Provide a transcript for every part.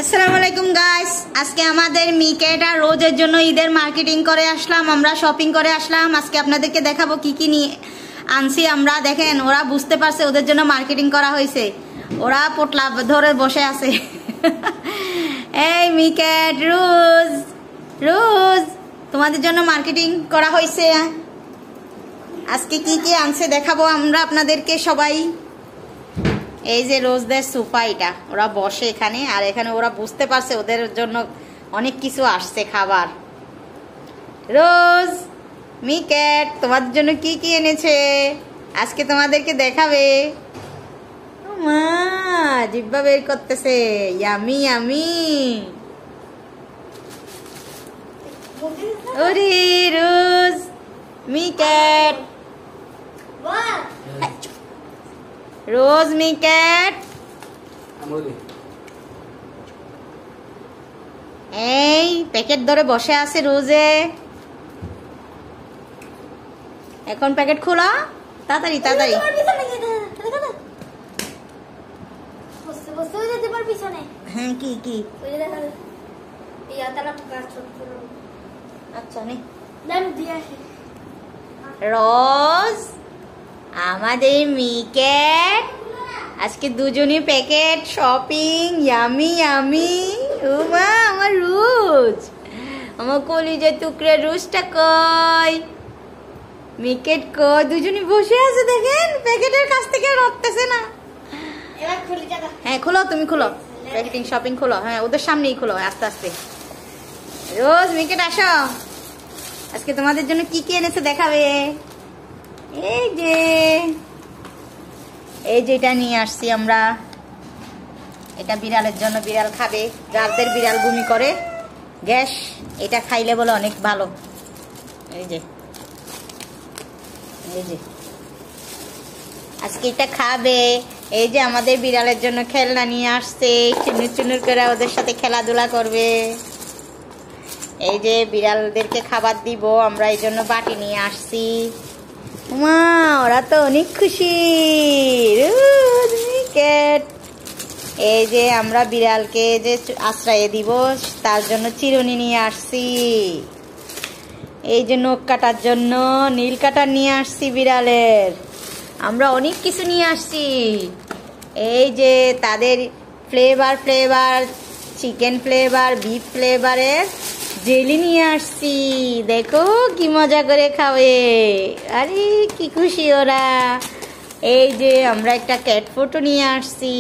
আসসালামু আলাইকুম গাইস, আজকে আমাদের মিকেট আর রোজের জন্য ঈদের মার্কেটিং করে আসলাম, আমরা শপিং করে আসলাম। আজকে আপনাদেরকে দেখাবো কি কি নিয়ে আনছি আমরা। দেখেন, ওরা বুঝতে পারছে ওদের জন্য মার্কেটিং করা হয়েছে, ওরা পোটলা ধরে বসে আছে। এই মিকেট, রোজ রোজ, তোমাদের জন্য মার্কেটিং করা হয়েছে। আজকে কি কি আনছে দেখাবো আমরা আপনাদেরকে সবাই। এই যে রোজদের সোফা, এটা ওরা বসে এখানে, আর এখানে ওরা বুঝতে পারছে ওদের জন্য অনেক কিছু আসছে খাবার। রোজ, মিকেট, তোমাদের জন্য কি কি এনেছে আজকে তোমাদেরকে দেখাবে। মা জিব্বা বের করতেছে, ইয়ামি ইয়ামি। ওরে রোজ, মিকেট, রোজ, মিকেট, এই প্যাকেট ধরে বসে আছে রোজে। এখন প্যাকেট খোলা, তাড়াতাড়ি তাড়াতাড়ি। হ্যাঁ, কি কি? আচ্ছা নে। রোজ, আমাদের মিকেট আজকে দুজনই প্যাকেট শপিং, ইয়ামি ইয়ামি। ও মা, আমার রোজ, আমার কলিজার টুকরা রোজটা কই? মিকেট কই? দুজনই বসে আছে, দেখেন প্যাকেটের কাছ থেকে রটতেছে না। হ্যাঁ খোলো, তুমি খোলো, প্যাকেটিং শপিং খোলো। হ্যাঁ, ওদের সামনেই খোলো, আস্তে আস্তে। রোজ, মিকেট, আসো, আজকে তোমাদের জন্য কি কি এনেছে দেখাবে। এই যে এটা নিয়ে আসছি আমরা, এটা বিড়ালের জন্য, বিড়াল খাবে, যাদের বিড়াল বমি করে গ্যাস, এটা খাইলে বলে অনেক ভালো। এই যে আজকে এটা খাবে। এই যে আমাদের বিড়ালের জন্য খেলনা নিয়ে আসছে, চুনুর চুনুর করে ওদের সাথে খেলাধুলা করবে। এই যে বিড়ালদেরকে খাবার দিব আমরা, এই জন্য বাটি নিয়ে আসছি। মা, ওরা তো অনেক খুশি। এই যে আমরা বিড়ালকে যে আশ্রয় দিব, তার জন্য চিরুনি নিয়ে আসছি। এই যে নখ কাটার জন্য নীল কাটার নিয়ে আসছি বিড়ালের। আমরা অনেক কিছু নিয়ে আসছি। এই যে তাদের ফ্লেভার চিকেন ফ্লেভার, বিফ ফ্লেভারের জেলি নিয়ে আসছি। দেখো কি মজা করে খাবে, আরে কি খুশি ওরা। এই যে আমরা একটা ক্যাট ফটো নিয়ে আসছি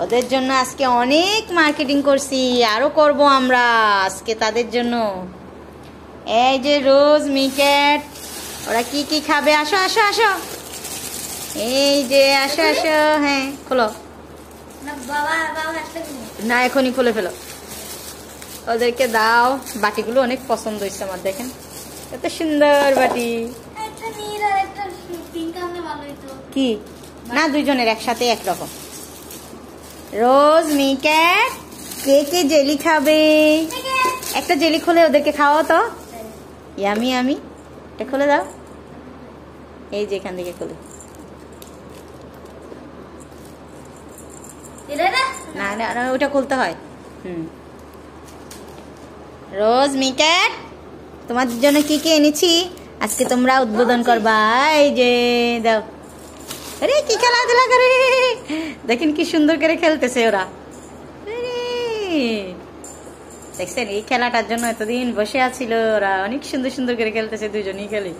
ওদের জন্য। আজকে অনেক মার্কেটিং করছি, আরো করব আমরা আজকে তাদের জন্য। এই যে রোজ, মিকেট, ওরা কি কি খাবে, আসো আসো আসো। এই যে আসো আসো। হ্যাঁ খোলো না, এখনই খুলে ফেলো, ওদেরকে দাও। বাটিগুলো অনেক পছন্দ হয়েছে আমার, দেখেন এত সুন্দর বাটি। কি না, দুইজনের একসাথে একরকম। রোজ, মিকেট, কে কে জেলি খাবে? একটা জেলি খুলে ওদেরকে খাওয়াও তো। ইয়ামি ইয়ামি, এটা খুলে দাও। এই যে এখান থেকে খুলে। না না না, ওটা খুলতে হয়। রোজ, মিকেট, তোমাদের জন্য কি কি এনেছি আজকে তোমরা উদ্বোধন করবা। এই যে দাও। আরে কি খেলাধুলা করে, দেখেন কি সুন্দর করে খেলতেছে ওরা। দেখছেন, এই খেলাটার জন্য এতদিন বসে আছিল ওরা, অনেক সুন্দর সুন্দর করে খেলতেছে, দুজনেই খেলে।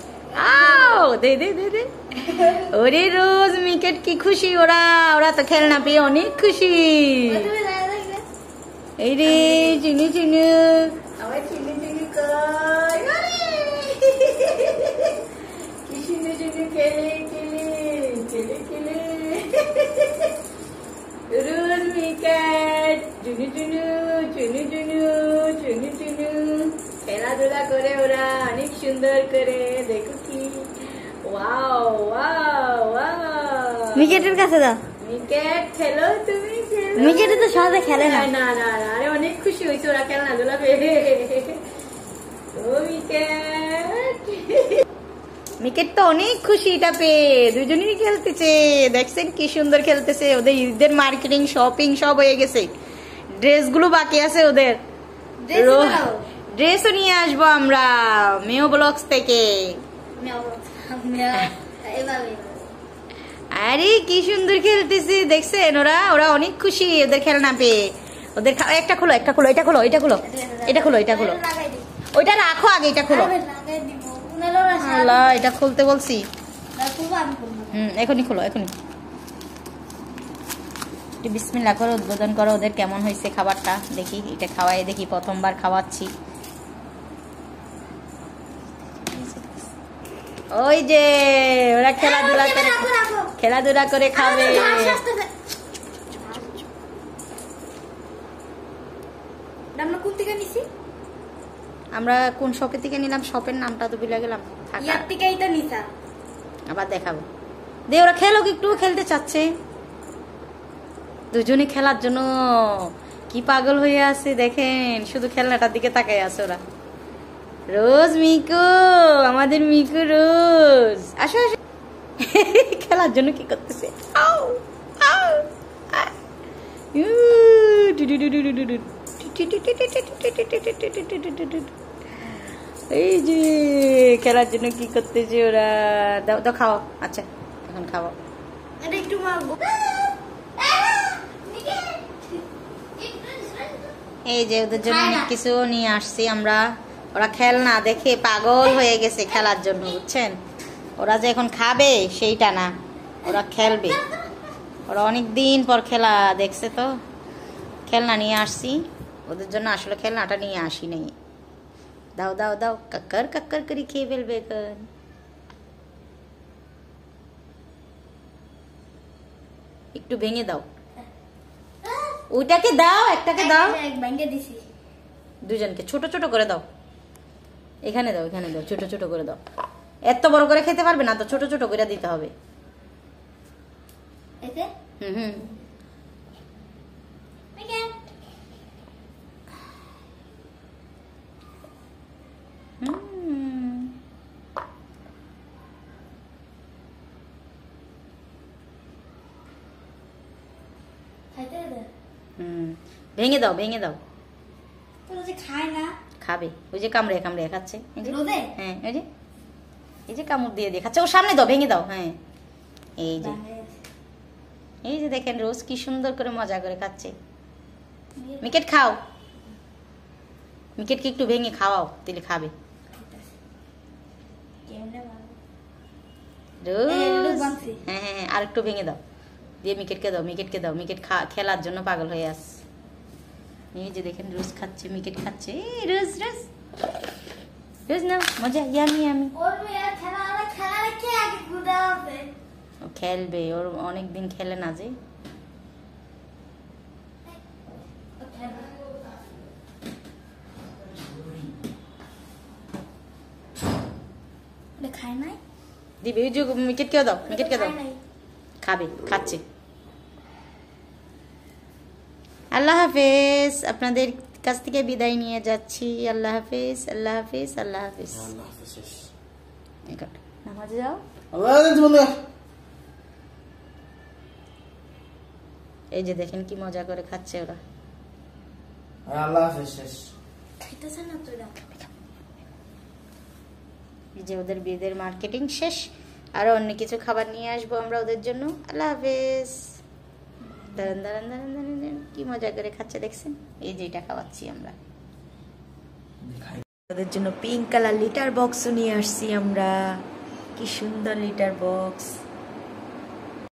আও দে দে দে দে। ওরে রোজ, মিকেট কি খুশি ওরা, ওরা তো খেলনা পেয়ে অনেক খুশি। এই রে চিনি চিনি, আমার চিনি চিনি কই, কি সুন্দর সুন্দর খেলে খেলে খেলে খেলে। রোজ, মিকেট, চুনু চুনু চুনু চুনু চুনু চুনু খেলাধুলা করে ওরা অনেক সুন্দর করে। দেখো কি ওয়াও ওয়াও ওয়াও। মিকেটের কাছে দাও। মিকেট খেলো, তুমি খেলো। মিকেট তো সহজে খেলে না। না না না, আরে অনেক খুশি হয়েছে ওরা খেলাধুলা পেয়ে। ও মিকেট, মিকেট তো অনেক খুশি এটা পেয়ে, দুজনেই খেলতেছে। দেখছেন কি সুন্দর খেলতেছে, ওদের ঈদের মার্কেটিং শপিং সব হয়ে গেছে। ড্রেসগুলো বাকি আছে ওদের, ড্রেসও নিয়ে আসবো আমরা মেও ব্লগস থেকে। আরে কি সুন্দর খেলতেছে দেখছেন, ওরা ওরা অনেক খুশি ওদের খেলনা পেয়ে। ওদের একটা খোলো, একটা খোলো, এটা খোলো, এটা খোলো, এটা খোলো, এটা খোলো, ওইটা রাখো আগে, এটা খোলো। আল্লাহ, এটা খুলতে বলছি। এখনই খোলো, এখনই। বিসমিল্লাহ করে উদ্বোধন করো, ওদের কেমন হয়েছে খাবারটা দেখি। এটা খাওয়াই দেখি, প্রথমবার খাওয়াচ্ছি। ওই যে ওরা খেলাধুলা করে, খেলাধুলা করে খাবে। আমরা কোন শপের থেকে নিলাম, শপের নামটা তো ভুলে গেলাম। আবার দেখাবো দে, ওরা খেলো, একটু খেলতে চাচ্ছে দুজনে, খেলার জন্য কি পাগল হয়ে আছে দেখেন, শুধু খেলনাটার দিকে তাকাই আছে ওরা। রোজ, মিকু, আমাদের মিকু রোজ, আসো আসো। খেলার জন্য কি করতেছে, এই যে খেলার জন্য কি করতেছে ওরা। দাও দাও, খাও। আচ্ছা এখন খাও। একটু এই যে ওদের জন্য অনেক কিছু নিয়ে আসছি আমরা। ওরা খেলনা দেখে পাগল হয়ে গেছে খেলার জন্য, বুঝছেন। ওরা যে এখন খাবে সেইটা না, ওরা খেলবে। ওরা অনেক দিন পর খেলা দেখছে, তো খেলনা নিয়ে আসছি ওদের জন্য। আসলে খেলনাটা নিয়ে আসি নাই। দাও দাও দাও, কাক্কর কাক্কর করে খেয়ে ফেলবে। একটু ভেঙে দাও, ওইটাকে দাও, একটাকে দাও, দুজনকে ছোট ছোট করে দাও। এখানে দাও, এখানে দাও, ছোট ছোট করে দাও। এত বড় করে খেতে পারবে না তো, ছোট ছোট করে দিতে হবে। হুম, ভেঙে দাও, ভেঙে দাও। খায় না, খাবে। ওই যে কামড়ে কামড়ে খাচ্ছে। হ্যাঁ, এই যে এই যে কামড় দিয়ে দিয়ে খাচ্ছে। ও সামনে দাও, ভেঙে দাও। হ্যাঁ, এই যে এই যে দেখেন রোজ কি সুন্দর করে মজা করে খাচ্ছে। মিকেট খাও, মিকেটকে একটু ভেঙে খাওয়াও, তাহলে খাবে। রোজ, হ্যাঁ হ্যাঁ, আর একটু ভেঙে দাও, দিয়ে মিকেটকে দাও, মিকেটকে দাও। মিকেট খেলার জন্য পাগল হয়ে আস। এই যে দেখেন রোজ খাচ্ছে, মিকেট খাচ্ছে। রোজ রোজ রোজ না মজা, ইয়ামি ইয়ামি। খেলবে, ওর অনেকদিন খেলে না যে। খায় নাই, দিবে। ওই যে মিকেটকে দাও, মিকেটকে দাও, খাবে, খাচ্ছে। আল্লাহ হাফেজ, আপনাদের কাছ থেকে বিদায় নিয়ে যাচ্ছি। আল্লাহ হাফেজ, আল্লাহ হাফেজ, আল্লাহ হাফেজ। নামাজে যাও। এই যে দেখেন কি মজা করে খাচ্ছে ওরা। আল্লাহ হাফেজ। খাইতেছে না তো এরা। এই যে ওদের বিয়েদের মার্কেটিং শেষ, আরো অন্য কিছু খাবার নিয়ে আসবো আমরা ওদের জন্য। আল্লাহ হাফেজ। দাঁড়ান দাঁড়ান দাঁড়ান দাঁড়ান, কি মজা করে খাচ্ছে দেখছেন। এই যে এটা খাওয়াচ্ছি আমরা ওদের জন্য। পিঙ্ক কালার লিটার বক্সও নিয়ে আসছি আমরা, কি সুন্দর লিটার বক্স।